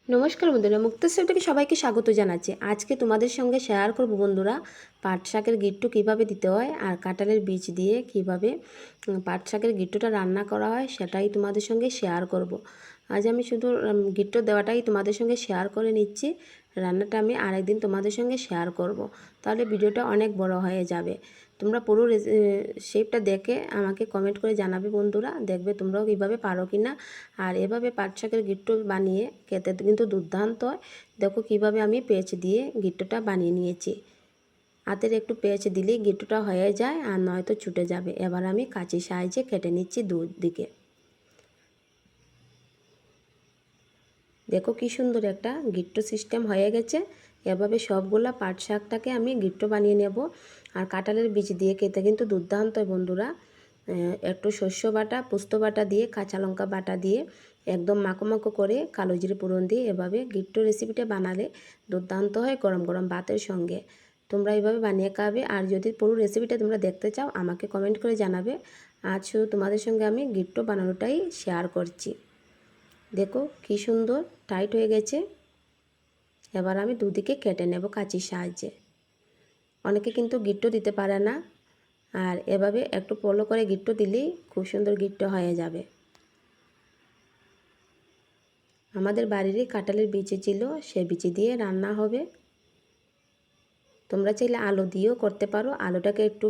নমস্কার বন্ধুরা, মুক্তসর থেকে সবাইকে স্বাগত জানাচ্ছি। আজকে তোমাদের সঙ্গে শেয়ার করব বন্ধুরা পাট শাকের গিট্টু কীভাবে দিতে হয় আর কাঁঠালের বীজ দিয়ে কিভাবে পাট শাকের গিট্টুটা রান্না করা হয় সেটাই তোমাদের সঙ্গে শেয়ার করব। আজ আমি শুধু গিট্টু দেওয়াটাই তোমাদের সঙ্গে শেয়ার করে নিচ্ছি, রান্নাটা আমি আরেকদিন তোমাদের সঙ্গে শেয়ার করব। তাহলে ভিডিওটা অনেক বড় হয়ে যাবে। তোমরা পুরো শেপটা দেখে আমাকে কমেন্ট করে জানাবে বন্ধুরা, দেখবে তোমরাও কীভাবে পারো কি না। আর এভাবে পাট শাকের গিট্টু বানিয়ে খেতে কিন্তু দুর্দান্ত হয়। দেখো কিভাবে আমি পেঁচ দিয়ে গিট্টুটা বানিয়ে নিয়েছি। হাতের একটু পেঁচ দিলেই গিট্টুটা হয়ে যায় আর নয়তো ছুটে যাবে। এবার আমি কাঁচির সাহায্যে কেটে নিচ্ছি দুদিকে। দেখো কি সুন্দর একটা গিট্টু সিস্টেম হয়ে গেছে। এভাবে সবগুলা পাট শাকটাকে আমি গিট্টু বানিয়ে নেব। আর কাঁঠালের বীজ দিয়ে খেতে কিন্তু দুর্দান্ত বন্ধুরা। একটু শস্য বাটা, পোস্ত বাটা দিয়ে, কাঁচা লঙ্কা বাটা দিয়ে একদম মাখো মাখো করে কালো জিরে ফোড়ন দিয়ে এভাবে গিট্টু রেসিপিটা বানালে দুর্দান্ত হয় গরম গরম ভাতের সঙ্গে। তোমরা এইভাবে বানিয়ে খাবে। আর যদি পুরো রেসিপিটা তোমরা দেখতে চাও আমাকে কমেন্ট করে জানাবে। আজ শুধু তোমাদের সঙ্গে আমি গিট্টু বানানোটাই শেয়ার করছি। দেখো কি সুন্দর টাইট হয়ে গেছে। এবার আমি দুদিকে কেটে নেব কাঁচির সাহায্যে। অনেকে কিন্তু গিট্টু দিতে পারে না, আর এভাবে একটু পলো করে গিট্টু দিলেই খুব সুন্দর গিট্টু হয়ে যাবে। আমাদের বাড়িরই কাঁঠালের বিচি ছিল, সে বিচি দিয়ে রান্না হবে। তোমরা চাইলে আলু দিয়েও করতে পারো। আলুটাকে একটু